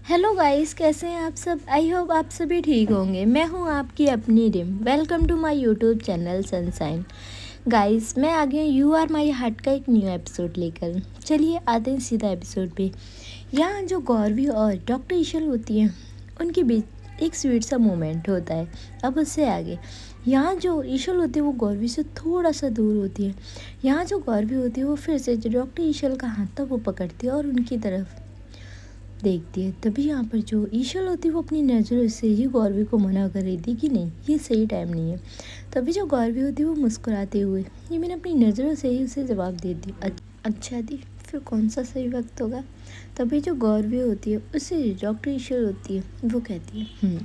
Hello guys, कैसे हैं आप सब। आई होप आप सभी ठीक होंगे। मैं हूं आपकी अपनी Rim. Welcome to my YouTube channel Sunshine. Guys, मैं आ गई यू आर माय हार्ट का एक न्यू एपिसोड लेकर। चलिए आते हैं सीधा एपिसोड पे। यहाँ जो गौरवी और डॉक्टर ईशल होती हैं, उनके बीच एक स्वीट सा मोमेंट होता है। अब उससे आगे यहाँ जो ईशल होती है वो गौरवी से थोड़ा सा दूर होती है। यहाँ जो गौरवी होती है वो फिर से जो डॉक्टर ईशल का हाथ था वो पकड़ती है और उनकी तरफ देखती है। तभी यहाँ पर जो ईशल होती है वो अपनी नज़रों से ही गौरवी को मना कर रही थी कि नहीं, ये सही टाइम नहीं है। तभी जो गौरवी होती है वो मुस्कुराते हुए ये मैंने अपनी नज़रों से ही उसे जवाब दे दी। अच्छा दी, फिर कौन सा सही वक्त होगा। तभी जो गौरवी होती है उससे डॉक्टर ईशल होती है वो कहती है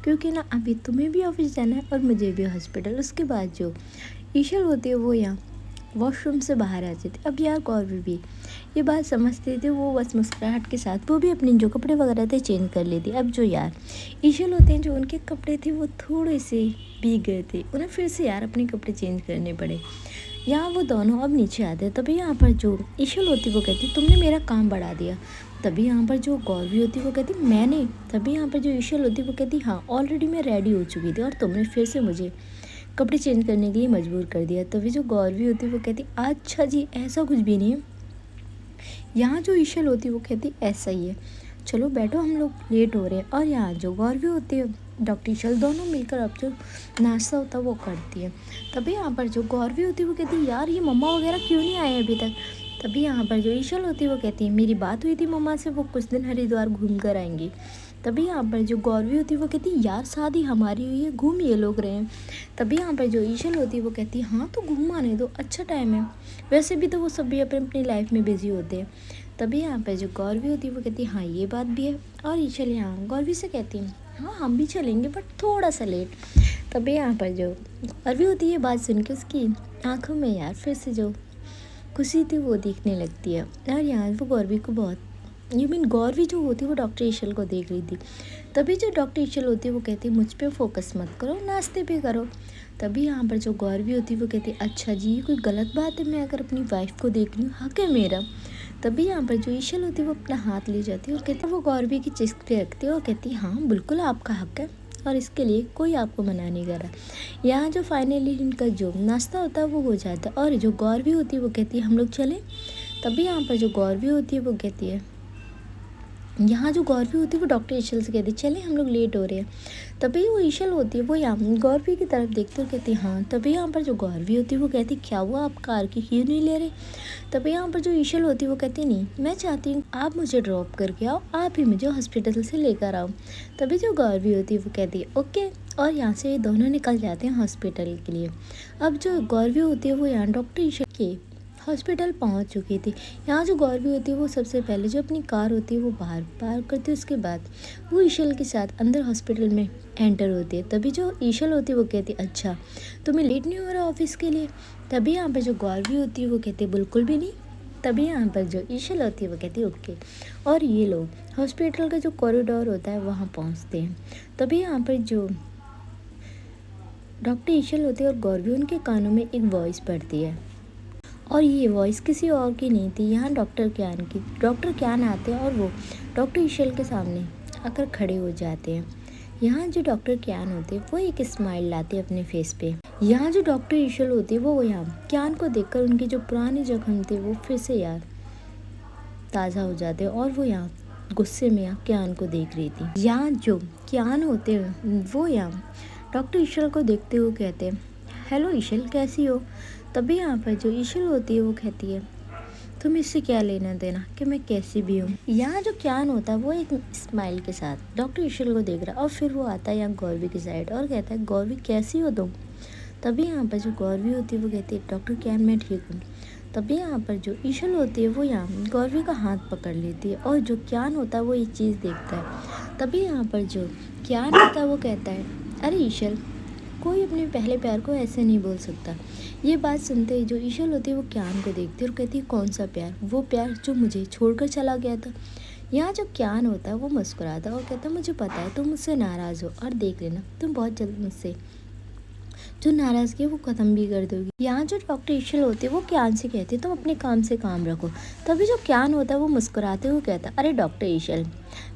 क्योंकि ना अभी तुम्हें भी ऑफिस जाना है और मुझे भी हॉस्पिटल। उसके बाद जो ईशल होती है वो यहाँ वॉशरूम से बाहर आ जाती। अब यार गौरवी भी ये बात समझते थे, वो बस मुस्कुराहट के साथ वो भी अपने जो कपड़े वगैरह थे चेंज कर लेती। अब जो यार ईशल होते हैं जो उनके कपड़े थे वो थोड़े से भीग गए थे, उन्हें फिर से यार अपने कपड़े चेंज करने पड़े। यहाँ वो दोनों अब नीचे आते हैं। तभी यहाँ पर जो ईशल होती वो कहती तुमने मेरा काम बढ़ा दिया। तभी यहाँ पर जो गौरवी होती वो कहती मैंने। तभी यहाँ पर जो ईशल होती वो कहती हाँ, ऑलरेडी मैं रेडी हो चुकी थी और तुमने फिर से मुझे कपड़े चेंज करने के लिए मजबूर कर दिया। तभी जो गौरवी होती वो कहती अच्छा जी, ऐसा कुछ भी नहीं है। यहाँ जो ईशल होती वो कहती ऐसा ही है, चलो बैठो हम लोग लेट हो रहे हैं। और यहाँ जो गौरवी होती है डॉक्टर ईशल दोनों मिलकर अब जो नाश्ता होता है वो करती है। तभी यहाँ पर जो गौरवी होती है वो कहती यार ये मम्मा वगैरह क्यों नहीं आए अभी तक। तभी यहाँ पर जो ईशल होती है वो कहती है मेरी बात हुई थी मम्मा से, वो कुछ दिन हरिद्वार घूम कर आएंगी। तभी यहाँ पर जो गौरवी होती है वो कहती यार शादी हमारी हुई है, घूम ये लोग रहे हैं। तभी यहाँ पर जो ईशल होती है वो कहती हाँ तो घूम आने दो, अच्छा टाइम है, वैसे भी तो वो सभी अपनी अपनी लाइफ में बिजी होते हैं। तभी यहाँ पर जो गौरवी होती है वो कहती हाँ ये बात भी है। और ईशल यहाँ गौरवी से कहती है हाँ हम भी चलेंगे बट थोड़ा सा लेट। तभी यहाँ पर जो गौरवी होती है बात सुन के उसकी आँखों में यार फिर से जो खुशी थी वो दिखने लगती है। और यहाँ वो गौरवी को बहुत गौरवी जो होती है वो डॉक्टर ईशल को देख रही थी। तभी जो डॉक्टर ईशल होती है वो कहती है मुझ पे फोकस मत करो, नाश्ते पे करो। तभी यहाँ पर जो गौरवी होती है वो कहती है अच्छा जी, ये कोई गलत बात है, मैं अगर अपनी वाइफ को देख रही हूँ, हक है मेरा। तभी यहाँ पर जो ईशल होती है वो अपना हाथ ले जाती है और कहती है वो गौरवी की चिस्ट पे रखती है और कहती है हाँ बिल्कुल आपका हक है और इसके लिए कोई आपको मना नहीं कर रहा। यहाँ जो फाइनली इनका जो नाश्ता होता है वो हो जाता है और जो गौरवी होती है वो कहती है हम लोग चलें। तभी यहाँ पर जो गौरवी होती है वो कहती है यहाँ जो गौरवी होती है वो डॉक्टर ईशल से कहती है चले हम लोग लेट हो रहे हैं। तभी वो ईशल होती है वो यहाँ गौरवी की तरफ देखती है और कहती है हाँ। तभी यहाँ पर जो गौरवी होती है वो कहती क्या हुआ, आप कार की क्यों नहीं ले रहे। तभी यहाँ पर जो ईशल होती है वो कहती नहीं, मैं चाहती हूँ आप मुझे ड्रॉप करके आओ, आप ही मुझे हॉस्पिटल से लेकर आओ। तभी जो गौरवी होती है वो कहती है ओके। और यहाँ से ये दोनों निकल जाते हैं हॉस्पिटल के लिए। अब जो गौरवी होती है वो यहाँ डॉक्टर ईशल के हॉस्पिटल पहुंच चुकी थी। यहाँ जो गौरवी होती है वो सबसे पहले जो अपनी कार होती है वो बाहर पार्क करती है, उसके बाद वो ईशल के साथ अंदर हॉस्पिटल में एंटर होती है। तभी जो ईशल होती है वो कहती है अच्छा तुम्हें लेट नहीं हो रहा ऑफिस के लिए। तभी यहाँ पर जो गौरवी होती है वो कहती है बिल्कुल भी नहीं। तभी यहाँ पर जो ईशल होती है वो कहती है ओके। और ये लोग हॉस्पिटल का जो कॉरिडोर होता है वहाँ पहुँचते हैं। तभी यहाँ पर जो डॉक्टर ईशल होती है और गौरवी उनके कानों में एक वॉइस पड़ती है और ये वॉइस किसी और की नहीं थी, यहाँ डॉक्टर क्यान की। डॉक्टर क्यान आते हैं और वो डॉक्टर ईशल के सामने आकर खड़े हो जाते हैं। यहाँ जो डॉक्टर क्यान होते हैं वो एक स्माइल लाते हैं अपने फेस पे। यहाँ जो डॉक्टर ईशल होती है वो यहाँ क्यान को देखकर उनके जो पुराने जख्म थे वो फिर से यार ताज़ा हो जाते हैं और वो यहाँ गुस्से में यहाँ क्यान को देख रही थी। यहाँ जो क्यान होते हैं वो यहाँ डॉक्टर ईशल को देखते हुए कहते हैं हेलो ईशल, कैसी हो। तभी यहाँ पर जो ईशल होती है वो कहती है तुम इससे क्या लेना देना कि मैं कैसी भी हूँ। यहाँ जो क्यान होता है वो एक स्माइल के साथ डॉक्टर ईशल को देख रहा है और फिर वो आता है यहाँ गौरवी की साइड और कहता है गौरवी कैसी हो तुम। तभी यहाँ पर जो गौरवी होती है वो कहती है डॉक्टर क्यान मैं ठीक हूँ। तभी यहाँ पर जो ईशल होती है वो यहाँ गौरवी का हाथ पकड़ लेती है और जो क्यान होता है वो ये चीज़ देखता है। तभी यहाँ पर जो क्यान होता है वो कहता है अरे ईशल, कोई अपने पहले प्यार को ऐसे नहीं बोल सकता। ये बात सुनते ही जो ईशल होती है वो क्यान को देखती है और कहती है कौन सा प्यार, वो प्यार जो मुझे छोड़कर चला गया था। यहाँ जो क्यान होता है वो मुस्कुराता है और कहता है मुझे पता है तुम मुझसे नाराज़ हो और देख लेना तुम बहुत जल्द मुझसे जो नाराज़गी है वो ख़त्म भी कर दोगी। यहाँ जो डॉक्टर ईशल होती है वो क्यान से कहती है तुम अपने काम से काम रखो। तभी जो क्यान होता है वो मुस्कुराते हुए कहता है अरे डॉक्टर ईशल,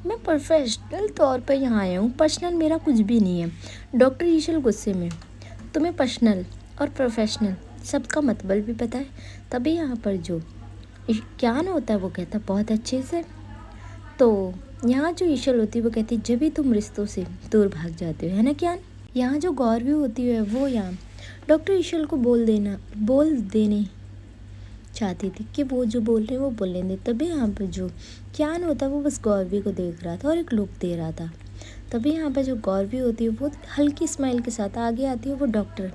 मैं प्रोफेशनल तौर पर यहाँ आया हूँ, पर्सनल मेरा कुछ भी नहीं है। डॉक्टर ईशल गुस्से में, तुम्हें पर्सनल और प्रोफेशनल सबका मतलब भी पता है। तभी यहाँ पर जो क्यान होता है वो कहता है बहुत अच्छे से। तो यहाँ जो ईशल होती है वो कहती है जब भी तुम रिश्तों से दूर भाग जाते हो, है ना क्यान। यहाँ जो गौरवी होती है वो यहाँ डॉक्टर ईशल को बोल देने चाहती थी कि वो जो बोल रहे हैं वो बोलने दे। तभी यहाँ पर जो क्यान होता है वो बस गौरवी को देख रहा था और एक लुक दे रहा था। तभी यहाँ पर जो गौरवी होती है वो हल्की स्माइल के साथ आगे आती है, वो डॉक्टर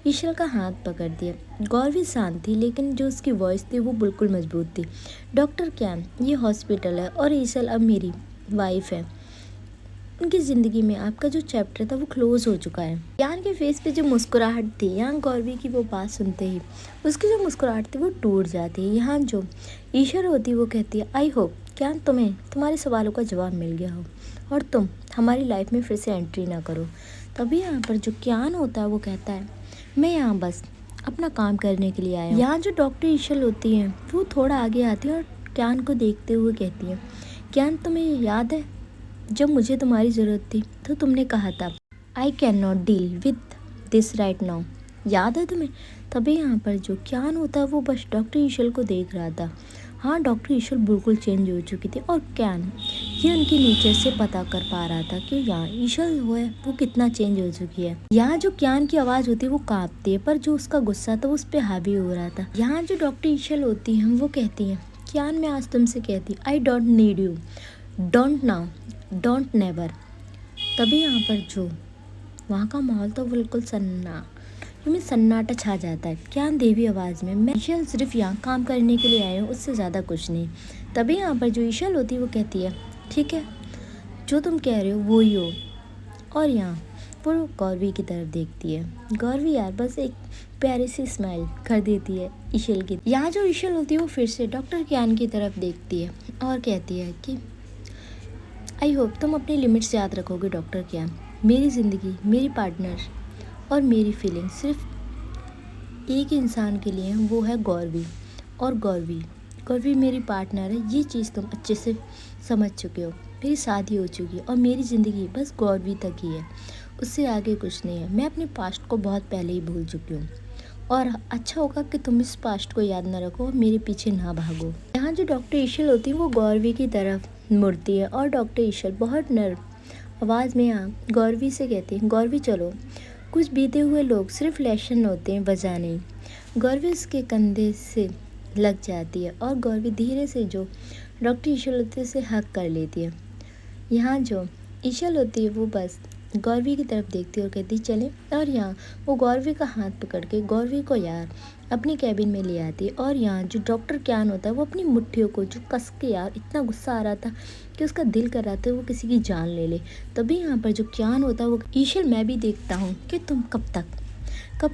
ईशल का हाथ पकड़ दिया। गौरवी शांत थी लेकिन जो उसकी वॉइस थी वो बिल्कुल मजबूत थी। डॉक्टर क्यान, ये हॉस्पिटल है और ईशल अब मेरी वाइफ है। उनकी ज़िंदगी में आपका जो चैप्टर था वो क्लोज हो चुका है। क्यान के फेस पे जो मुस्कुराहट थी, यहाँ गौरवी की वो बात सुनते ही उसकी जो मुस्कुराहट थी वो टूट जाती है। यहाँ जो ईशल होती है वो कहती है आई होप क्यान तुम्हें तुम्हारे सवालों का जवाब मिल गया हो और तुम हमारी लाइफ में फिर से एंट्री ना करो। तभी यहाँ पर जो क्यान होता है वो कहता है मैं यहाँ बस अपना काम करने के लिए आया हूँ। यहाँ जो डॉक्टर ईशल होती है वो थोड़ा आगे आती है और क्यान को देखते हुए कहती है क्यान, तुम्हें याद है जब मुझे तुम्हारी ज़रूरत थी तो तुमने कहा था I can not deal with this right now, याद है तुम्हें। तभी यहाँ पर जो क्यान होता है वो बस डॉक्टर ईशल को देख रहा था। हाँ, डॉक्टर ईशल बिल्कुल चेंज हो चुकी थी और क्यान ये उनके नीचे से पता कर पा रहा था कि यहाँ ईशल जो है वो कितना चेंज हो चुकी है। यहाँ जो क्यान की आवाज़ होती है वो कांपती है, पर जो उसका गुस्सा था वो उस पर हावी हो रहा था। यहाँ जो डॉक्टर ईशल होती है वो कहती है क्यान, मैं आज तुमसे कहती I don't need you, don't now, don't never. तभी यहाँ पर जो वहाँ का माहौल तो बिल्कुल सन्नाटा छा जाता है। क्यान देवी आवाज़ में, मैं ईशल सिर्फ यहाँ काम करने के लिए आया हूँ, उससे ज़्यादा कुछ नहीं। तभी यहाँ पर जो ईशल होती है वो कहती है ठीक है, जो तुम कह रहे हो वो ही हो। और यहाँ वो गौरवी की तरफ देखती है। गौरवी यार बस एक प्यारी सी स्माइल कर देती है ईशल की। यहाँ जो ईशल होती है वो फिर से डॉक्टर क्यान की तरफ देखती है और कहती है कि आई होप तुम अपनी लिमिट्स याद रखोगे डॉक्टर क्यान। मेरी ज़िंदगी, मेरी पार्टनर और मेरी फीलिंग सिर्फ एक इंसान के लिए है, वो है गौरवी। और गौरवी मेरी पार्टनर है, ये चीज़ तुम अच्छे से समझ चुके हो। मेरी शादी हो चुकी है और मेरी ज़िंदगी बस गौरवी तक ही है, उससे आगे कुछ नहीं है। मैं अपने पास्ट को बहुत पहले ही भूल चुकी हूँ और अच्छा होगा कि तुम इस पास्ट को याद ना रखो और मेरे पीछे ना भागो। यहाँ जो डॉक्टर ईशल होती है वो गौरवी की तरफ मुड़ती है और डॉक्टर ईशल बहुत नर्म आवाज़ में यहाँ गौरवी से कहती है गौरवी चलो, कुछ बीते हुए लोग सिर्फ लेसन होते हैं, वजह नहीं। गौरवी उसके कंधे से लग जाती है और गौरवी धीरे से जो डॉक्टर ईशल होती है उसे हक कर लेती है। यहाँ जो ईशल होती है वो बस गौरवी की तरफ देखती है और कहती चले। और यहाँ वो गौरवी का हाथ पकड़ के गौरवी को यार अपनी कैबिन में ले आती है। और यहाँ जो डॉक्टर क्यान होता है वो अपनी मुट्ठियों को जो कस के, यार इतना गुस्सा आ रहा था कि उसका दिल कर रहा था वो किसी की जान ले ले। तभी यहाँ पर जो क्यान होता है वो ईशल, मैं भी देखता हूँ कि तुम कब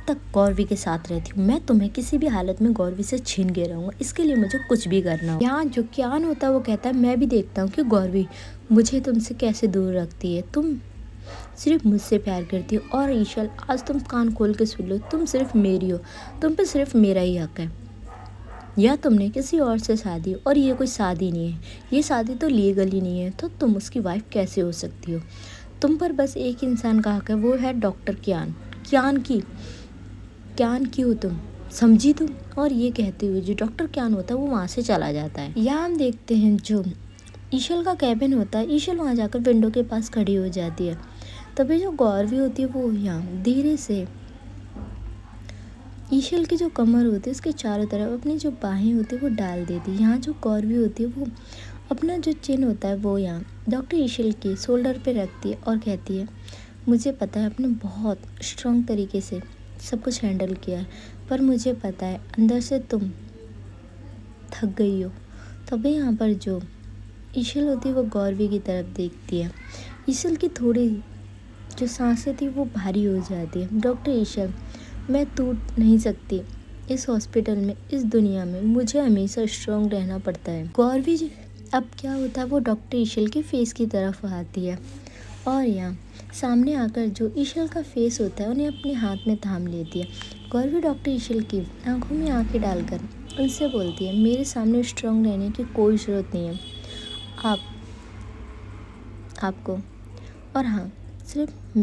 तक गौरवी के साथ रहती हूँ। मैं तुम्हें किसी भी हालत में गौरवी से छीन के रहूँगा, इसके लिए मुझे कुछ भी करना हो। यहाँ जो क्यान होता है वो कहता है मैं भी देखता हूँ कि गौरवी मुझे तुमसे कैसे दूर रखती है। तुम सिर्फ मुझसे प्यार करती हो और ईशल आज तुम कान खोल के सुन लो, तुम सिर्फ मेरी हो, तुम पे सिर्फ मेरा ही हक है। या तुमने किसी और से शादी हो और ये कोई शादी नहीं है, ये शादी तो लीगल ही नहीं है, तो तुम उसकी वाइफ कैसे हो सकती हो। तुम पर बस एक इंसान का हक है, वो है डॉक्टर क्यान की हो तुम, समझी तुम। और ये कहते हुए जो डॉक्टर क्यान होता है वो वहाँ से चला जाता है। यहाँ हम देखते हैं जो ईशल का कैबिन होता है, ईशल वहाँ जाकर विंडो के पास खड़ी हो जाती है। तभी जो गौरवी होती है वो यहाँ धीरे से ईशल की जो कमर होती है उसके चारों तरफ अपनी जो बाहें होती है वो डाल देती है। यहाँ जो गौरवी होती है वो अपना जो चिन होता है वो यहाँ डॉक्टर ईशल के शोल्डर पे रखती है और कहती है मुझे पता है आपने बहुत स्ट्रॉन्ग तरीके से सब कुछ हैंडल किया है, पर मुझे पता है अंदर से तुम थक गई हो। तभी यहाँ पर जो ईशल होती है वो गौरवी की तरफ देखती है। ईशल की थोड़ी जो सांसें थी वो भारी हो जाती है। डॉक्टर ईशल, मैं टूट नहीं सकती इस हॉस्पिटल में, इस दुनिया में मुझे हमेशा स्ट्रॉन्ग रहना पड़ता है। गौरवी अब क्या होता है वो डॉक्टर ईशल के फेस की तरफ आती है और यहाँ सामने आकर जो ईशल का फेस होता है उन्हें अपने हाथ में थाम लेती है। गौरवी डॉक्टर ईशल की आंखों में आंखें डालकर उनसे बोलती है, मेरे सामने स्ट्रांग रहने की कोई ज़रूरत नहीं है आपको। और हाँ, सिर्फ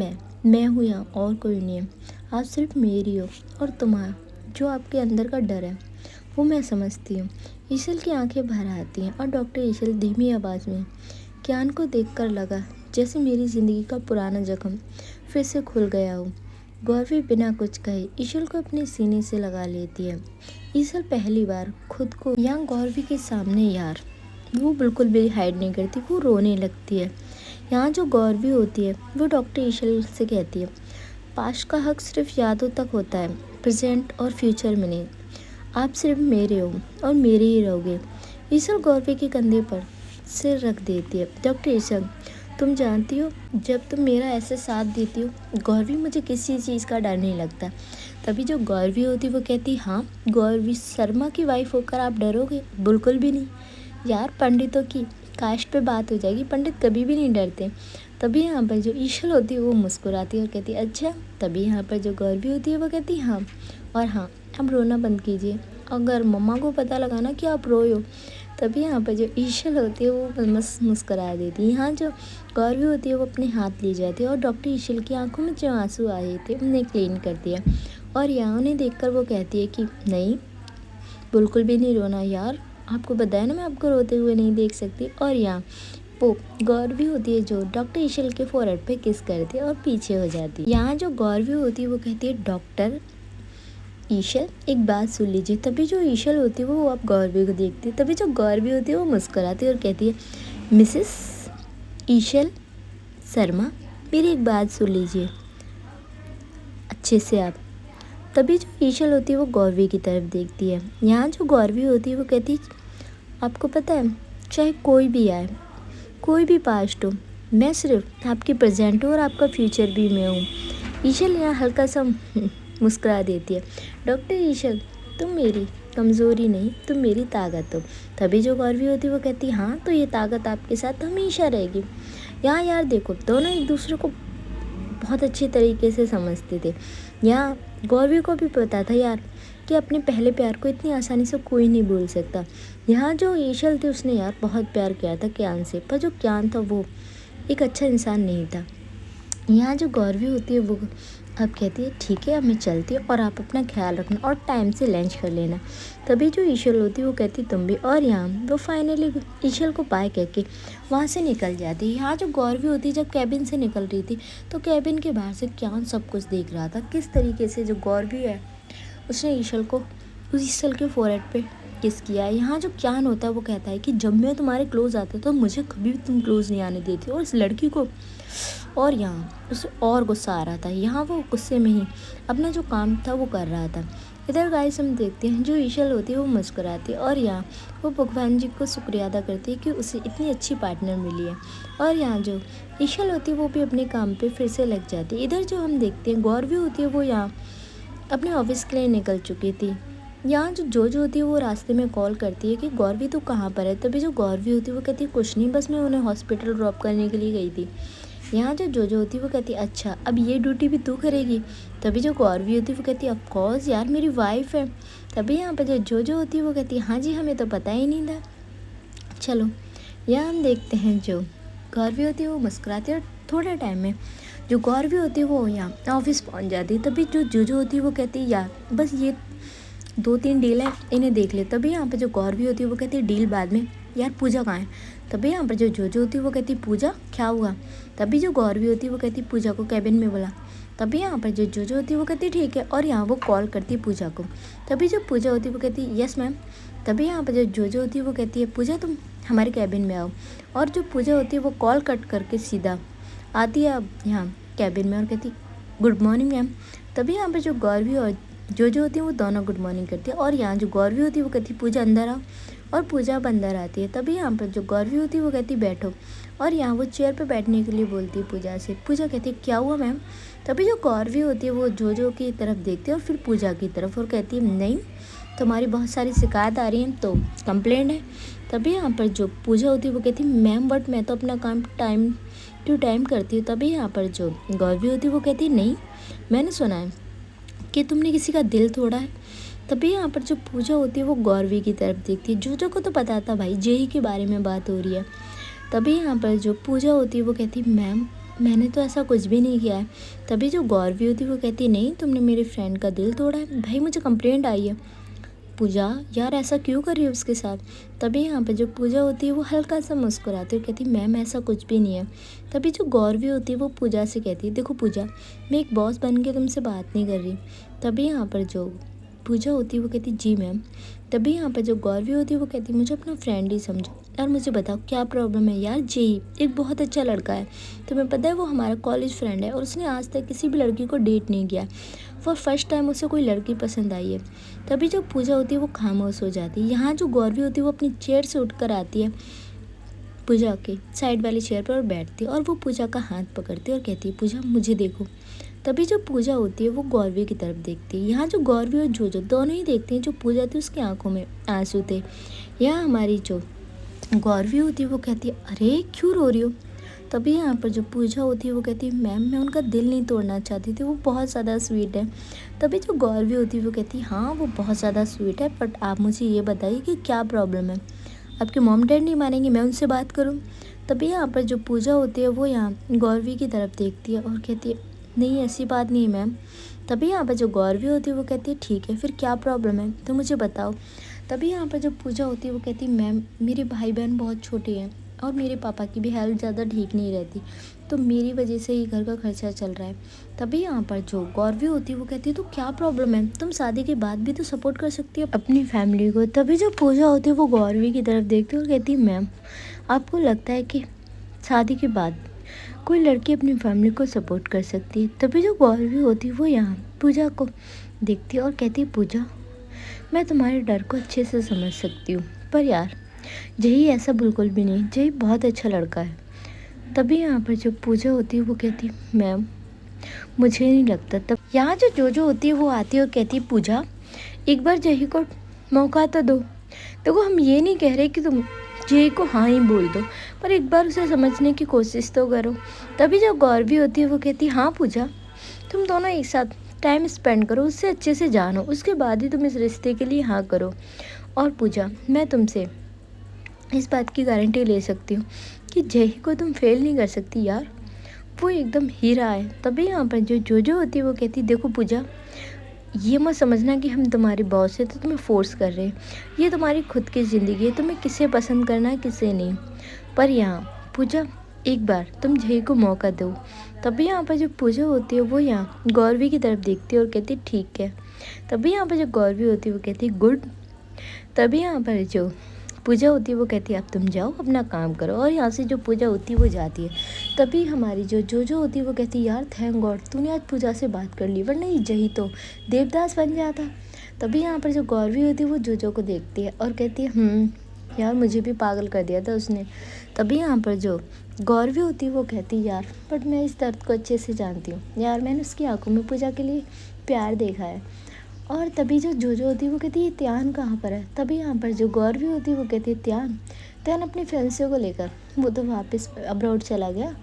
मैं हूँ यहाँ, और कोई नहीं है। आप सिर्फ मेरी हो, और तुम्हारा जो आपके अंदर का डर है वो मैं समझती हूँ। ईशल की आंखें भर आती हैं और डॉक्टर ईशल धीमी आवाज़ में कियान को देखकर लगा जैसे मेरी ज़िंदगी का पुराना जख्म फिर से खुल गया हो। गौरवी बिना कुछ कहे ईशल को अपने सीने से लगा लेती है। ईशल पहली बार खुद को यहाँ गौरवी के सामने यार वो बिल्कुल भी हाइड नहीं करती, वो रोने लगती है। यहाँ जो गौरवी होती है वो डॉक्टर ईशल से कहती है, पास्ट का हक सिर्फ यादों तक होता है, प्रेजेंट और फ्यूचर में नहीं। आप सिर्फ मेरे हो और मेरे ही रहोगे। ईशल गौरवी के कंधे पर सिर रख देती है। डॉक्टर ईशल, तुम जानती हो जब तुम मेरा ऐसे साथ देती हो गौरवी, मुझे किसी चीज़ का डर नहीं लगता। तभी जो गौरवी होती वो कहती, हाँ गौरवी शर्मा की वाइफ होकर आप डरोगे? बिल्कुल भी नहीं यार, पंडितों की कास्ट पे बात हो जाएगी, पंडित कभी भी नहीं डरते। तभी यहाँ पर जो ईशल होती है वो मुस्कुराती है और कहती है अच्छा। तभी यहाँ पर जो गौरवी होती है वो कहती है हाँ, और हाँ अब रोना बंद कीजिए, अगर मम्मा को पता लगा ना कि आप रोए हो। तभी यहाँ पर जो ईशल होती है वो मुस्कुरा देती है। यहाँ जो गौरवी होती है वो अपने हाथ ले जाती है और डॉक्टर ईशल की आंखों में जो आंसू आए थे उन्हें क्लीन करती है। और यहाँ उन्हें देखकर वो कहती है कि नहीं, बिल्कुल भी नहीं रोना यार, आपको बताया ना मैं आपको रोते हुए नहीं देख सकती। और यहाँ वो गौरवी होती है जो डॉक्टर ईशल के फोरहेड पे किस करती है और पीछे हो जाती है। यहाँ जो गौरवी होती है वो कहती है, डॉक्टर ईशल एक बात सुन लीजिए। तभी जो ईशल होती है वो अब गौरवी को देखती है। तभी जो गौरवी होती है वो मुस्कुराती है और कहती है, मिसेस ईशल शर्मा मेरी एक बात सुन लीजिए अच्छे से आप। तभी जो ईशल होती है वो गौरवी की तरफ देखती है। यहाँ जो गौरवी होती है वो कहती है, आपको पता है चाहे कोई भी आए, कोई भी पास्ट हो, मैं सिर्फ आपकी प्रेजेंट हूँ और आपका फ्यूचर भी मैं हूँ। ईशल यहाँ हल्का सा मुस्कुरा देती है। डॉक्टर ईशल, तुम मेरी कमज़ोरी नहीं, तुम मेरी ताकत हो। तभी जो गौरवी होती है वो कहती है, हाँ तो ये ताकत आपके साथ हमेशा रहेगी। यहाँ यार देखो, दोनों एक दूसरे को बहुत अच्छे तरीके से समझते थे। यहाँ गौरवी को भी पता था यार कि अपने पहले प्यार को इतनी आसानी से कोई नहीं भूल सकता। यहाँ जो ईशल थे उसने यार बहुत प्यार किया था कियान से, पर जो कियान था वो एक अच्छा इंसान नहीं था। यहाँ जो गौरवी होती है वो अब कहती है, ठीक है अब मैं चलती हूँ और आप अपना ख्याल रखना और टाइम से लंच कर लेना। तभी जो ईशल होती है वो कहती तुम भी। और यहाँ वो फाइनली ईशल को बाय कह के वहाँ से निकल जाती है। यहाँ जो गौरवी होती है जब कैबिन से निकल रही थी तो कैबिन के बाहर से कियान सब कुछ देख रहा था, किस तरीके से जो गौरवी है उसने ईशल को उस ईशल के फोरहेड पे किस किया है। यहाँ जो कियान होता है वो कहता है कि जब मैं तुम्हारे क्लोज आता तो मुझे कभी भी तुम क्लोज नहीं आने देती और इस लड़की को। और यहाँ उसे और गुस्सा आ रहा था। यहाँ वो गुस्से में ही अपना जो काम था वो कर रहा था। इधर गाइस हम देखते हैं जो ईशल होती है वो मुस्कुराती है और यहाँ वो भगवान जी को शुक्रिया अदा करती है कि उसे इतनी अच्छी पार्टनर मिली है। और यहाँ जो ईशल होती है वो भी अपने काम पे फिर से लग जाती है। इधर जो हम देखते हैं गौरवी होती है वो यहाँ अपने ऑफिस के लिए निकल चुकी थी। यहाँ जो होती है वो रास्ते में कॉल करती है कि गौरवी तो कहाँ पर है। तभी जो गौरवी होती है वो कहती है कुछ नहीं, बस मैं उन्हें हॉस्पिटल ड्रॉप करने के लिए गई थी। यहाँ जो होती है वो कहती है अच्छा अब ये ड्यूटी भी तू करेगी। तभी जो गौरवी होती है वो कहती है ऑफ कोर्स यार मेरी वाइफ है। तभी यहाँ पर जो होती है वो कहती है हाँ जी हमें तो पता ही नहीं था। चलो यहाँ हम देखते हैं जो गौरवी होती है वो मुस्कुराती है और थोड़े टाइम में जो गौरवी होती है वो यहाँ ऑफिस पहुँच जाती है। तभी जो होती है वो कहती है यार बस ये 2-3 डील है इन्हें देख ले। तभी यहाँ पर जो गौरवी होती है वो कहती है डील बाद में, यार पूजा कहाँ है। तभी यहाँ पर जो होती है वो कहती है पूजा क्या हुआ। तभी जो गौरवी होती है वो कहती है पूजा को कैबिन में बुला। तभी यहाँ पर जो होती है वो कहती है ठीक है और यहाँ वो कॉल करती है पूजा को। तभी जो पूजा होती है वो कहती है यस मैम। तभी यहाँ पर जो होती है वो कहती है पूजा तुम हमारे कैबिन में आओ। और जो पूजा होती है वो कॉल कट करके सीधा आती है अब यहाँ कैबिन में और कहती गुड मॉर्निंग मैम। तभी यहाँ पर जो गौरवी और जो होती है वो दोनों गुड मॉर्निंग करती है। और यहाँ जो गौरवी होती है वो कहती है पूजा अंदर आओ और पूजा अब अंदर आती है। तभी यहाँ पर जो गौरवी होती है वो कहती है बैठो और यहाँ वो चेयर पे बैठने के लिए बोलती है पूजा से। पूजा कहती है क्या हुआ मैम। तभी जो गौरवी होती है वो जो की तरफ देखती है और फिर पूजा की तरफ और कहती है नहीं तुम्हारी बहुत सारी शिकायत आ रही है तो कंप्लेंट है। तभी यहाँ पर जो पूजा होती है वो कहती मैम बट मैं तो अपना काम टाइम टू टाइम करती हूँ। तभी यहाँ पर जो गौरवी होती है वो कहती नहीं, मैंने सुना है कि तुमने किसी का दिल तोड़ा है। तभी यहाँ पर जो पूजा होती है वो गौरवी की तरफ देखती है। जोजो को तो पता था भाई जेई के बारे में बात हो रही है। तभी यहाँ पर जो पूजा होती है वो कहती मैम मैंने तो ऐसा कुछ भी नहीं किया है। तभी जो गौरवी होती है वो कहती नहीं, तुमने मेरे फ्रेंड का दिल तोड़ा है भाई, मुझे कंप्लेंट आई है। पूजा यार ऐसा क्यों कर रही है उसके साथ। तभी यहाँ पे जो पूजा होती है वो हल्का सा मुस्कुराती है और कहती मैम ऐसा कुछ भी नहीं है। तभी जो गौरवी होती है वो पूजा से कहती है देखो पूजा, मैं एक बॉस बन के तुमसे बात नहीं कर रही। तभी यहाँ पर जो पूजा होती है वो कहती जी मैम। तभी यहाँ पर जो गौरवी होती है वो कहती मुझे अपना फ्रेंड ही समझो यार, मुझे बताओ क्या प्रॉब्लम है। यार जेई एक बहुत अच्छा लड़का है, तुम्हें पता है वो हमारा कॉलेज फ्रेंड है और उसने आज तक किसी भी लड़की को डेट नहीं किया। फॉर फर्स्ट टाइम उसे कोई लड़की पसंद आई है। तभी जो पूजा होती है वो खामोश हो जाती है। यहाँ जो गौरवी होती है वो अपनी चेयर से उठकर आती है पूजा के साइड वाली चेयर पर और बैठती है और वो पूजा का हाथ पकड़ती है और कहती है पूजा मुझे देखो। तभी जो पूजा होती है वो गौरवी की तरफ देखती है। यहाँ जो गौरवी और जोजो दोनों ही देखते हैं जो पूजा थी उसकी आंखों में आंसू थे। यहाँ हमारी जो गौरवी होती है वो कहती है अरे क्यों रो रही हो। तभी यहाँ पर जो पूजा होती है वो कहती है मैम मैं उनका दिल नहीं तोड़ना चाहती थी, वो बहुत ज़्यादा स्वीट है। तभी जो गौरवी होती है वो कहती है हाँ वो बहुत ज़्यादा स्वीट है, बट आप मुझे ये बताइए कि क्या प्रॉब्लम है। आपके मॉम डैड नहीं मानेंगे, मैं उनसे बात करूँ। तभी यहाँ पर जो पूजा होती है वो यहाँ गौरवी की तरफ देखती है और कहती है नहीं ऐसी बात नहीं है मैम। तभी यहाँ पर जो गौरवी होती है वो कहती है ठीक है फिर क्या प्रॉब्लम है तो मुझे बताओ। तभी यहाँ पर जो पूजा होती है वो कहती है मैम मेरे भाई बहन बहुत छोटे हैं और मेरे पापा की भी हेल्थ ज़्यादा ठीक नहीं रहती, तो मेरी वजह से ही घर का खर्चा चल रहा है। तभी यहाँ पर जो गौरवी होती है वो कहती है तो क्या प्रॉब्लम है, तुम शादी के बाद भी तो सपोर्ट कर सकती हो अपनी फैमिली को। तभी जो पूजा होती है वो गौरवी की तरफ देखती है और कहती है मैम आपको लगता है कि शादी के बाद कोई लड़की अपनी फैमिली को सपोर्ट कर सकती है। तभी जो गौरवी होती है वो यहाँ पूजा को देखती है और कहती है पूजा मैं तुम्हारे डर को अच्छे से समझ सकती हूँ, पर यार जही ऐसा बिल्कुल भी नहीं, जही बहुत अच्छा लड़का है। तभी यहाँ पर जो पूजा होती है वो कहती है मैम मुझे नहीं लगता। तब यहाँ जो जोजो होती है वो आती है और कहती है पूजा एक बार जही को मौका तो दो। देखो हम ये नहीं कह रहे कि तुम जही को हाँ ही बोल दो, पर एक बार उसे समझने की कोशिश तो करो। तभी जो गौरवी होती है वो कहती है हाँ पूजा तुम दोनों एक साथ टाइम स्पेंड करो, उससे अच्छे से जानो, उसके बाद ही तुम इस रिश्ते के लिए हाँ करो। और पूजा मैं तुमसे इस बात की गारंटी ले सकती हूँ कि जही को तुम फेल नहीं कर सकती यार, वो एकदम हीरा है। तभी यहाँ पर जो जोजो होती है वो कहती है देखो पूजा ये मत समझना कि हम तुम्हारे बॉस है तो तुम्हें फोर्स कर रहे हैं, ये तुम्हारी खुद की ज़िंदगी है, तुम्हें किसे पसंद करना है किसे नहीं। पर यहाँ पूजा एक बार तुम जही को मौका दो। तभी यहाँ पर जो पूजा होती है वो यहाँ गौरवी की तरफ देखती है और कहती है ठीक है। तभी यहाँ पर जो गौरवी होती है वो कहती है गुड। तभी यहाँ पर जो पूजा होती है वो कहती है अब तुम जाओ अपना काम करो, और यहाँ से जो पूजा होती है वो जाती है। तभी हमारी जो जोजो होती है वो कहती है यार थैंक गॉड तूने आज पूजा से बात कर ली, वरना ये जही तो देवदास बन जाता। तभी यहाँ पर जो गौरवी होती है वो जोजो को देखती है और कहती है यार मुझे भी पागल कर दिया था उसने। तभी यहाँ पर जो गौरवी होती है वो कहती है यार बट मैं इस दर्द को अच्छे से जानती हूँ यार, मैंने उसकी आंखों में पूजा के लिए प्यार देखा है। और तभी जो जोजो होती है वो कहती है त्यान कहाँ पर है। तभी यहाँ पर जो गौरवी होती है वो कहती है त्यान अपनी फियांसे को लेकर वो तो वापस अब्रॉड चला गया।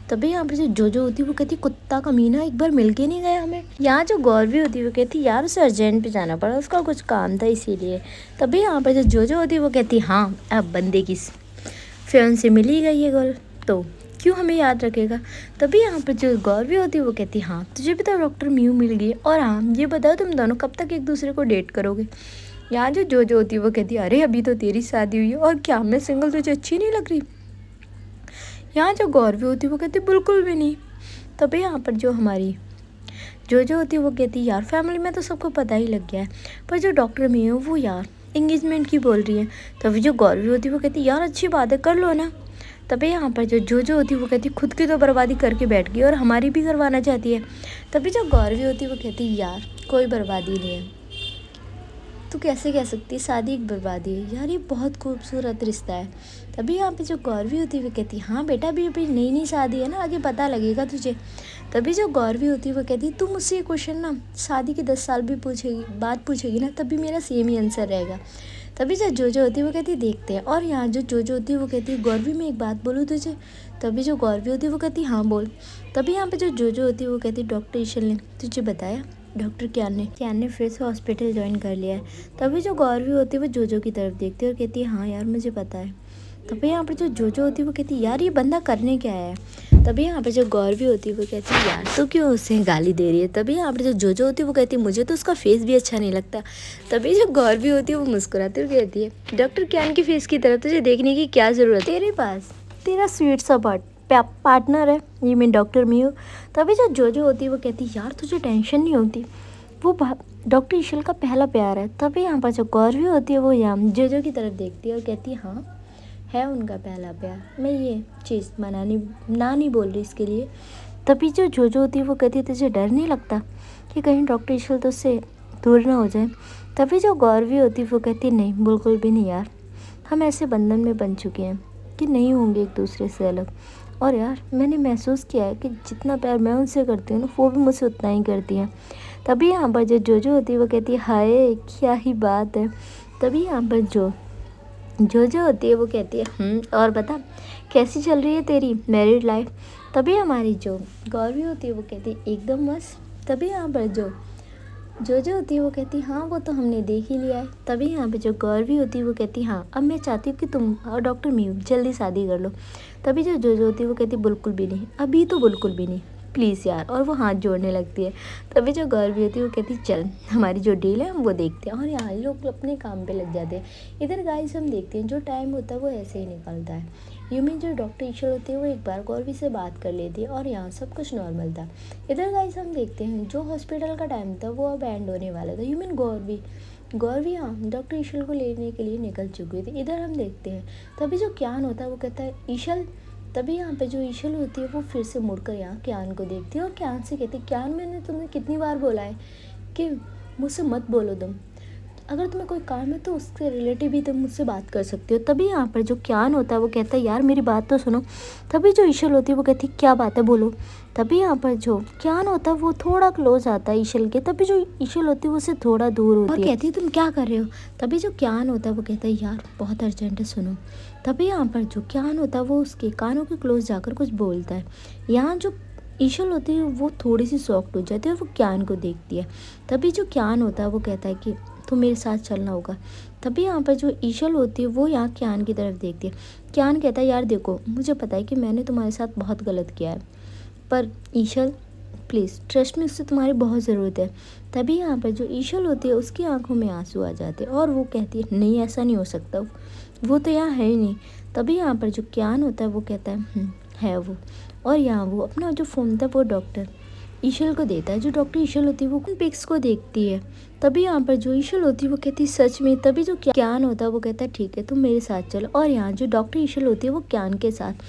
तभी यहाँ पर जो जोजो होती है वो कहती है कुत्ता कमीना एक बार मिल के नहीं गया हमें। यहाँ जो गौरवी होती है वो कहती है यार उसे अर्जेंट पे जाना पड़ा, उसका कुछ काम था इसीलिए। तभी यहाँ पर जो जोजो होती है वो कहती है हाँ अब बंदे की फियांसे मिल ही गई है गर्ल तो क्यों हमें याद रखेगा। तभी यहाँ पर जो गौरवी होती है वो कहती है हाँ तुझे भी तो डॉक्टर म्यू मिल गई है, और हाँ ये बताओ तुम दोनों कब तक एक दूसरे को डेट करोगे। यहाँ जो जोजो होती है वो कहती है अरे अभी तो तेरी शादी हुई है और क्या मैं सिंगल तुझे अच्छी नहीं लग रही। यहाँ जो गौरवी होती है वो कहती है बिल्कुल भी नहीं। तभी यहाँ पर जो हमारी जोजो होती है वो कहती है यार फैमिली में तो सबको पता ही लग गया है, पर जो डॉक्टर म्यू वो यार एंगेजमेंट की बोल रही है। तभी जो गौरवी होती है वो कहती है यार अच्छी बात है कर लो ना। तभी यहाँ पर जो जोजो होती है वो कहती है खुद की तो बर्बादी करके बैठ गई और हमारी भी करवाना चाहती है। तभी जो गौरवी होती है वो कहती है यार कोई बर्बादी नहीं है, तू कैसे कह सकती है शादी एक बर्बादी है यार, ये बहुत खूबसूरत रिश्ता है। तभी यहाँ पे जो गौरवी होती है वो कहती है हाँ बेटा अभी नई नई शादी है ना, आगे पता लगेगा तुझे। तभी जो गौरवी होती है वो कहती है तू मुझसे ये क्वेश्चन ना शादी के 10 साल भी बाद पूछेगी ना तब भी मेरा सेम ही आंसर रहेगा। तभी जो जोजो होती है वो कहती है देखते हैं। और यहाँ जो जोजो होती है वो कहती है गौरवी मैं एक बात बोलूँ तुझे। तभी जो गौरवी होती है वो कहती है हाँ बोल। तभी यहाँ पे जो जोजो होती है वो कहती है डॉक्टर ईशल ने तुझे बताया। डॉक्टर क्यान ने फिर से हॉस्पिटल ज्वाइन कर लिया है। तभी जो गौरवी होती है वो जोजो की तरफ देखती है और कहती है हाँ यार मुझे पता है। तभी यहाँ पर जो जोजो होती है वो कहती है यार ये बंदा करने क्या आया है। तभी यहाँ पर जो गौरवी होती है वो कहती है यार तो क्यों उसे गाली दे रही है। तभी यहाँ पर जो जोजो होती है वो कहती है मुझे तो उसका फेस भी अच्छा नहीं लगता। तभी जो गौरवी होती है वो मुस्कुराती हुई कहती है डॉक्टर क्यान की फेस की तरफ तुझे देखने की क्या ज़रूरत है, तेरे पास तेरा स्वीट सा पार्टनर है, ये मैं डॉक्टर मियो। तभी जो जोजो होती है वो कहती है यार तुझे टेंशन नहीं होती, वो डॉक्टर ईशल का पहला प्यार है। तभी यहाँ पर जो गौरवी होती है वो यहाँ जोजो की तरफ देखती है और कहती है हाँ है उनका पहला प्यार, मैं ये चीज़ नहीं बोल रही इसके लिए। तभी जो जोजो होती है वो कहती है तुझे डर नहीं लगता कि कहीं डॉक्टर ईशल तो उससे दूर ना हो जाए। तभी जो गौरवी होती है वो कहती है नहीं बिल्कुल भी नहीं यार, हम ऐसे बंधन में बन चुके हैं कि नहीं होंगे एक दूसरे से अलग। और यार मैंने महसूस किया है कि जितना प्यार मैं उनसे करती हूँ ना वो भी मुझसे उतना ही करती हैं। तभी यहाँ पर जो जोजो होती है वो कहती है हाय क्या ही बात है। तभी यहाँ पर जो होती है वो कहती है और बता कैसी चल रही है तेरी मैरिड लाइफ। तभी हमारी जो गौरवी होती है वो कहती है एकदम मस्त। तभी यहाँ पर जो होती है वो कहती है हाँ वो तो हमने देख ही लिया है। तभी यहाँ पे जो गौरवी होती है वो कहती है हाँ अब मैं चाहती हूँ कि तुम और डॉक्टर मीयू जल्दी शादी कर लो। तभी जो होती है वो कहती है बिल्कुल भी नहीं, अभी तो बिल्कुल भी नहीं प्लीज़ यार, और वो हाथ जोड़ने लगती है। तभी जो गौरवी होती है वो कहती है चल हमारी जो डील है हम वो देखते हैं। और यहाँ लोग अपने काम पे लग जाते हैं। इधर गाइस हम देखते हैं जो टाइम होता है वो ऐसे ही निकलता है। यूमी जो डॉक्टर ईशल होती है वो एक बार गौरवी से बात कर लेती है और यहाँ सब कुछ नॉर्मल था। इधर गाइस हम देखते हैं जो हॉस्पिटल का टाइम था वो अब एंड होने वाला था। यूमिन गौरवी यहाँ डॉक्टर ईशल को लेने के लिए निकल चुकी थी। इधर हम देखते हैं तभी जो क्यान होता है वो कहता है ईशल। तभी यहाँ पे जो ईशल होती है वो फिर से मुड़कर यहाँ क्यान को देखती है और क्यान से कहती है क्यान मैंने तुम्हें कितनी बार बोला है कि मुझसे मत बोलो तुम, अगर तुम्हें कोई काम है तो उसके रिलेटिव भी तुम मुझसे बात कर सकते हो। तभी यहाँ पर जो क्यान होता है वो कहता है यार मेरी बात तो सुनो। तभी जो ईशल होती है वो कहती है क्या बात है बोलो। तभी यहाँ पर जो क्यान होता है वो थोड़ा क्लोज आता है ईशल के। तभी जो ईशल होती है वो उससे थोड़ा दूर होती है और कहती है तुम क्या कर रहे हो। तभी जो क्यान होता है वो कहता है यार बहुत अर्जेंट है सुनो। तभी यहाँ पर जो क्यान होता है वो उसके कानों के क्लोज जाकर कुछ बोलता है। यहाँ जो ईशल होती है वो थोड़ी सी शॉक्ड हो जाती है और वो क्यान को देखती है। तभी जो क्यान होता है वो कहता है कि तो मेरे साथ चलना होगा। तभी यहाँ पर जो ईशल होती है वो यहाँ क्यान की तरफ देखती है। क्यान कहता है यार देखो मुझे पता है कि मैंने तुम्हारे साथ बहुत गलत किया है, पर ईशल प्लीज़ ट्रस्ट में, उससे तुम्हारी बहुत ज़रूरत है। तभी यहाँ पर जो ईशल होती है उसकी आंखों में आंसू आ जाते हैं और वो कहती है नहीं ऐसा नहीं हो सकता, वो तो यहाँ है ही नहीं। तभी यहाँ पर जो क्यान होता है वो कहता है है वो, और यहाँ वो अपना जो फ़ोन था वो डॉक्टर ईशल को देता है। जो डॉक्टर ईशल होती है वो उन पिक्स को देखती है। तभी यहाँ पर जो ईशल होती है वो कहती है सच में। तभी जो क्यान होता है वो कहता है ठीक है तुम मेरे साथ चलो। और यहाँ जो डॉक्टर ईशल होती है वो क्यान के साथ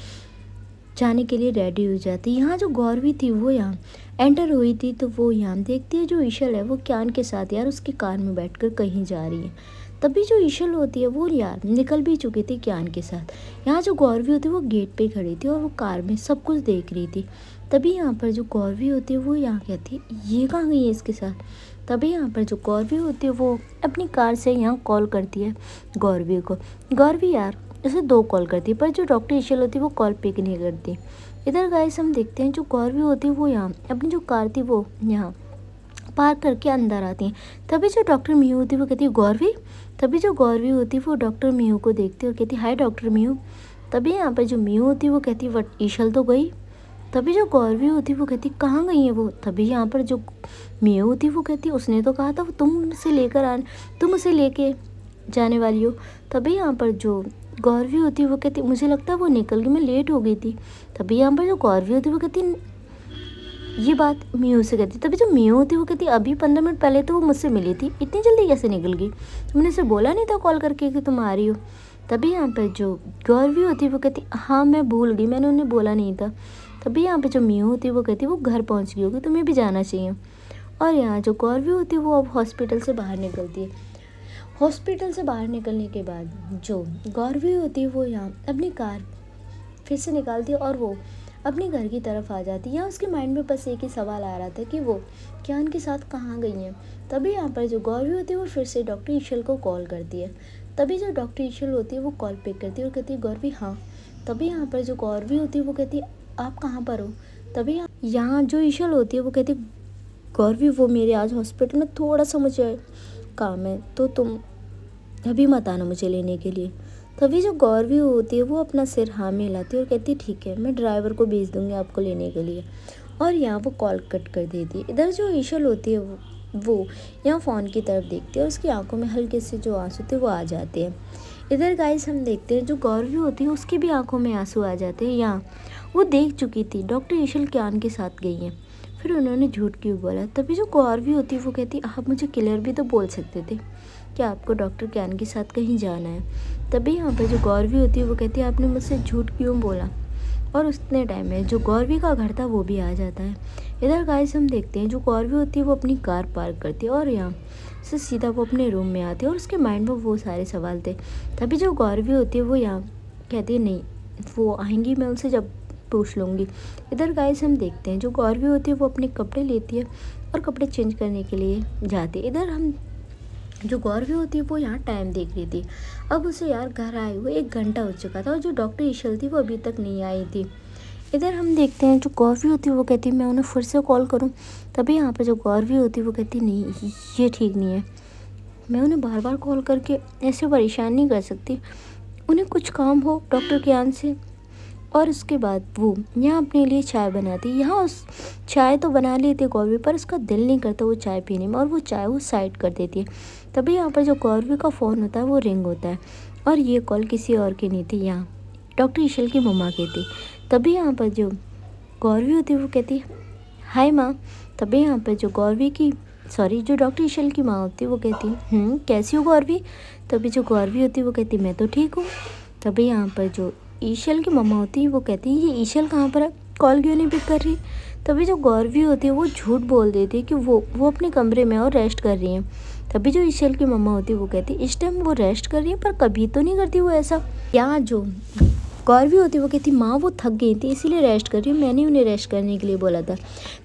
जाने के लिए रेडी हो जाती है। यहाँ जो गौरवी थी वो यहाँ एंटर हुई थी तो वो यहाँ देखती है जो ईशल है वो क्यान के साथ यार उसकी कार में बैठकर कहीं जा रही है। तभी जो ईशल होती है वो यार निकल भी चुकी थी क्यान के साथ। यहाँ जो गौरवी होती है वो गेट पे खड़ी थी और वो कार में सब कुछ देख रही थी। तभी यहाँ पर जो गौरवी होती है वो यहाँ कहती है ये कहाँ गई है इसके साथ। तभी यहाँ पर जो गौरवी होती है वो अपनी कार से यहाँ कॉल करती है गौरवी को। गौरवी यार उसे 2 कॉल करती है पर जो डॉक्टर ईशल होती है वो कॉल पिक नहीं करती। इधर गाइस हम देखते हैं जो गौरवी होती है वो यहाँ अपनी जो कार थी वो यहाँ पार्क करके अंदर आती हैं। तभी जो डॉक्टर मीयू होती है वो कहती है गौरवी। तभी जो गौरवी होती है वो डॉक्टर मीयू को देखती है और कहती है हाय डॉक्टर मीयू। तभी यहाँ पर जो मीयू होती है वो कहती है वट ईशल तो गई। तभी जो गौरवी होती है वो कहती है कहाँ गई है वो। तभी यहाँ पर जो मीयू होती है वो कहती है उसने तो कहा था वो तुम उसे लेके जाने वाली हो। तभी यहाँ पर जो गौरवी होती है वो कहती है मुझे लगता है वो निकल गई, मैं लेट हो गई थी। तभी यहाँ पर जो गौरवी होती है वो कहती ये बात मीयू से कहती। तभी जो मीयू होती है वो कहती अभी 15 मिनट पहले तो वो मुझसे मिली थी, इतनी जल्दी कैसे निकल गई, तुमने उसे बोला नहीं था कॉल करके कि तुम आ रही हो। तभी यहाँ पर जो गौरवी होती है वो कहती हाँ मैं भूल गई, मैंने उन्हें बोला नहीं था। तभी यहाँ पर जो मीयू होती है वो कहती वो घर पहुँच गई होगी, तुम्हें भी जाना चाहिए। और यहाँ जो गौरवी होती है वो अब हॉस्पिटल से बाहर निकलती है। हॉस्पिटल से बाहर निकलने के बाद जो गौरवी होती है वो यहाँ अपनी कार फिर से निकालती है और वो अपने घर की तरफ आ जाती है। यहाँ उसके माइंड में बस एक ही सवाल आ रहा था कि वो क्यान के साथ कहाँ गई हैं। तभी यहाँ पर जो गौरवी होती है वो फिर से डॉक्टर ईशल को कॉल करती है। तभी जो डॉक्टर ईशल होती है वो कॉल पिक करती है और कहती है गौरवी हाँ। तभी यहाँ पर जो गौरवी होती है वो कहती है आप कहाँ पर हो। तभी यहाँ जो ईशल होती है वो कहती है गौरवी वो मेरे आज हॉस्पिटल में थोड़ा सा मुझे काम है, तो तुम अभी मत आना मुझे लेने के लिए। तभी जो गौरवी होती है वो अपना सिर हाँ में हिलाती है और कहती है ठीक है, मैं ड्राइवर को भेज दूँगी आपको लेने के लिए। और यहाँ वो कॉल कट कर देती है। इधर जो ईशल होती है वो यहाँ फ़ोन की तरफ देखती है और उसकी आंखों में हल्के से जो आंसू थे वो आ जाते हैं। इधर गाइस हम देखते हैं जो गौरवी होती है उसकी भी आंखों में आंसू आ जाते हैं। यहाँ वो देख चुकी थी डॉक्टर ईशल क्यान के साथ गई हैं, फिर उन्होंने झूठ क्यों बोला। तभी जो गौरवी होती है वो कहती आप मुझे क्लियर भी तो बोल सकते थे कि आपको डॉक्टर क्यान के साथ कहीं जाना है। तभी यहाँ पर जो गौरवी होती है वो कहती है आपने मुझसे झूठ क्यों बोला। और उतने टाइम में जो गौरवी का घर था वो भी आ जाता है। इधर गाइस हम देखते हैं जो गौरवी होती है वो अपनी कार पार्क करती है और यहाँ से सीधा वो अपने रूम में आती है और उसके माइंड में वो सारे सवाल थे। तभी जो गौरवी होती है वो यहाँ कहती है नहीं वो आएंगी, मैं उनसे जब पूछ लूँगी। इधर गाइस हम देखते हैं जो गौरवी होती है वो अपने कपड़े लेती है और कपड़े चेंज करने के लिए जाती है। इधर हम जो गौरवी होती है वो यहाँ टाइम देख रही थी। अब उसे यार घर आए हुए 1 घंटा हो चुका था और जो डॉक्टर ईशल थी वो अभी तक नहीं आई थी। इधर हम देखते हैं जो गौरवी होती है वो कहती है मैं उन्हें फिर से कॉल करूं। तभी यहाँ पे जो गौरवी होती है वो कहती नहीं ये ठीक नहीं है, मैं उन्हें बार बार कॉल करके ऐसे परेशान नहीं कर सकती, उन्हें कुछ काम हो डॉक्टर क्यान से। और उसके बाद वो यहाँ अपने लिए चाय बनाती है। यहाँ उस चाय तो बना लेती है गौरवी पर उसका दिल नहीं करता वो चाय पीने में और वो चाय वो साइड कर देती है। तभी यहाँ पर जो गौरवी का फ़ोन होता है वो रिंग होता है और ये कॉल किसी और की नहीं थी, यहाँ डॉक्टर ईशल की मम्मा की थी। तभी यहाँ पर जो गौरवी होती है वो कहती है हाय माँ। तभी यहाँ पर जो गौरवी की जो डॉक्टर ईशल की माँ होती है वो कहती है कैसी हो गौरवी। तभी जो गौरवी होती है वो कहती है मैं तो ठीक हूँ। तभी यहाँ पर जो ईशल की मम्मा होती है वो कहती है ये ईशल कहाँ पर है, कॉल क्यों नहीं पिक कर रही। तभी जो गौरवी होती है वो झूठ बोल देती है कि वो अपने कमरे में और रेस्ट कर रही है। तभी जो ईशल की मम्मा होती है वो कहती है इस टाइम वो रेस्ट कर रही है पर कभी तो नहीं करती वो ऐसा। यहाँ जो गौरवी होती है वो कहती माँ वो थक गई थी इसीलिए रेस्ट कर रही हूँ, मैंने उन्हें रेस्ट करने के लिए बोला था।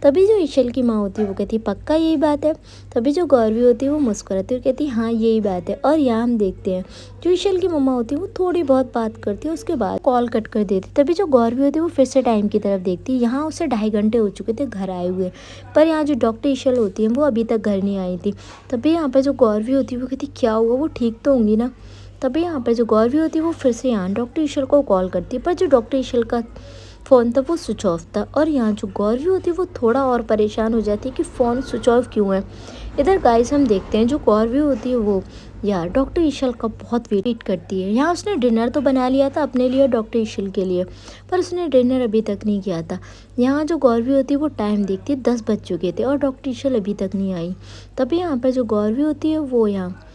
तभी जो ईशल की माँ होती है वो कहती पक्का यही बात है। तभी जो गौरवी होती है वो मुस्कुराती है और कहती हाँ यही बात है। और यहाँ हम देखते हैं जो ईशल की मम्मा होती है वो थोड़ी बहुत बात करती है उसके बाद कॉल कट कर देती है। तभी जो गौरवी होती है वो फिर से टाइम की तरफ देखती है। यहाँ उसे 2.5 घंटे हो चुके थे घर आए हुए, पर यहाँ जो डॉक्टर ईशल होती है वो अभी तक घर नहीं आई थी। तभी यहाँ पर जो गौरवी होती है वो कहती क्या हुआ, वो ठीक तो होंगी ना। तभी यहाँ पर जो गौरवी होती है वो फिर से यहाँ डॉक्टर ईशल को कॉल करती है पर जो डॉक्टर ईशल का फ़ोन था वो स्विच ऑफ था। और यहाँ जो गौरवी होती है वो थोड़ा और परेशान हो जाती है कि फ़ोन स्विच ऑफ क्यों है। इधर गाइस हम देखते हैं जो गौरवी होती है वो यार डॉक्टर ईशल का बहुत वेट करती है। यहाँ उसने डिनर तो बना लिया था अपने लिए डॉक्टर ईशल के लिए, पर उसने डिनर अभी तक नहीं किया था। यहाँ जो गौरवी होती है वो टाइम देखती है 10 बज चुके थे और डॉक्टर ईशल अभी तक नहीं आई। तभी यहाँ पर जो गौरवी होती है वो यहाँ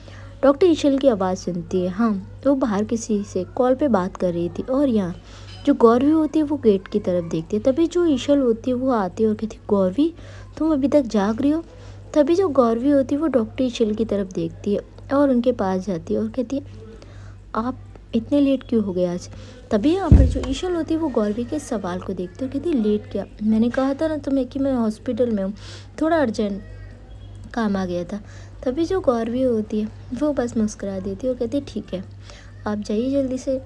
डॉक्टर ईशल की आवाज़ सुनती है। हाँ तो बाहर किसी से कॉल पे बात कर रही थी और यहाँ जो गौरवी होती है वो गेट की तरफ देखती है। तभी जो ईशल होती है वो आती है और कहती है गौरवी तुम अभी तक जाग रही हो। तभी जो गौरवी होती है वो डॉक्टर ईशल की तरफ देखती है और उनके पास जाती है और कहती है आप इतने लेट क्यों हो गए आज। तभी यहाँ पर जो ईशल होती है वो गौरवी के सवाल को देखती है और कहती है लेट क्या, मैंने कहा था ना तुम्हें कि मैं हॉस्पिटल में हूँ, थोड़ा अर्जेंट काम आ गया था। तभी जो गौरवी होती है वो बस मुस्कुरा देती है और कहती है ठीक है आप जाइए जल्दी से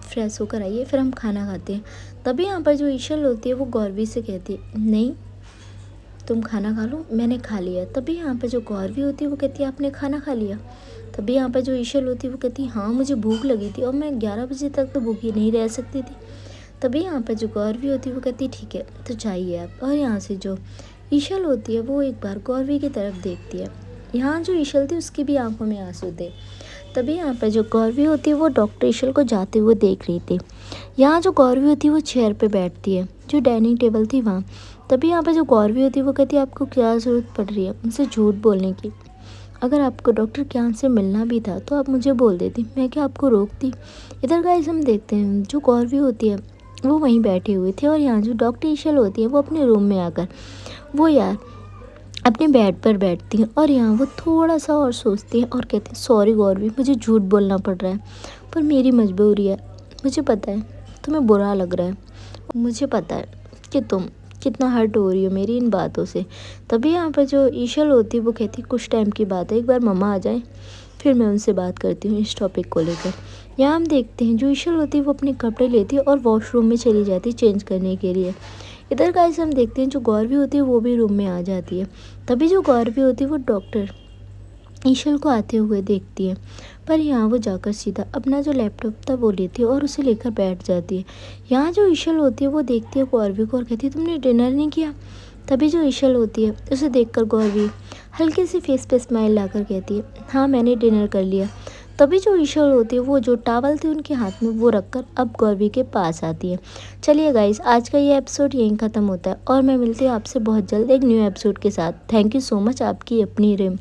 फ्रेश होकर आइए फिर हम खाना खाते हैं। तभी यहाँ पर जो ईशल होती है वो गौरवी से कहती है नहीं तुम खाना खा लो, मैंने खा लिया। तभी यहाँ पर जो गौरवी होती है वो कहती है आपने खाना खा लिया। तभी यहाँ पर जो ईशल होती है वो कहती है हाँ मुझे भूख लगी थी और मैं 11 बजे तक तो भूखी नहीं रह सकती थी। तभी यहाँ पर जो गौरवी होती है वो कहती है ठीक है तो जाइए आप। और यहाँ से जो ईशल होती है वो एक बार गौरवी की तरफ देखती है। यहाँ जो ईशल थी उसकी भी आंखों में आंसू थे। तभी यहाँ पर जो गौरवी होती है वो डॉक्टर ईशल को जाते हुए देख रही थी। यहाँ जो गौरवी होती है वो चेयर पे बैठती है जो डाइनिंग टेबल थी वहाँ। तभी यहाँ पर जो गौरवी होती है वो कहती है आपको क्या ज़रूरत पड़ रही है उनसे झूठ बोलने की, अगर आपको डॉक्टर क्यान से मिलना भी था तो आप मुझे बोल देती, मैं क्या आपको रोकती। इधर गाइस हम देखते हैं जो गौरवी होती है वो वहीं बैठे हुए थे और यहाँ जो डॉक्टर ईशल होती है वो अपने रूम में आकर वो यार अपने बेड पर बैठती हैं और यहाँ वो थोड़ा सा और सोचती हैं और कहती हैं सॉरी गौरवी मुझे झूठ बोलना पड़ रहा है पर मेरी मजबूरी है, मुझे पता है तुम्हें बुरा लग रहा है, मुझे पता है कि तुम कितना हर्ट हो रही हो मेरी इन बातों से। तभी यहाँ पर जो ईशल होती है वो कहती है कुछ टाइम की बात है, एक बार मम्मा आ जाए फिर मैं उनसे बात करती हूँ इस टॉपिक को लेकर। यहाँ हम देखते हैं जो ईशल होती है वो अपने कपड़े लेती है और वॉशरूम में चली जाती है चेंज करने के लिए। इधर गाइस हम देखते हैं जो गौरवी होती है वो भी रूम में आ जाती है। तभी जो गौरवी होती है वो डॉक्टर ईशल को आते हुए देखती है, पर यहाँ वो जाकर सीधा अपना जो लैपटॉप था वो लेती है और उसे लेकर बैठ जाती है। यहाँ जो ईशल होती है वो देखती है गौरवी को और कहती है तुमने डिनर नहीं किया। तभी जो ईशल होती है उसे देखकर गौरवी हल्के सी फेस पे स्माइल लाकर कहती है हाँ मैंने डिनर कर लिया। तभी जो ईशल होती है वो जो टावल थी उनके हाथ में वो रखकर अब गौरवी के पास आती है। चलिए गाइस, आज का ये एपिसोड यहीं ख़त्म होता है और मैं मिलती हूँ आपसे बहुत जल्द एक न्यू एपिसोड के साथ। Thank you so much. आपकी अपनी रिम।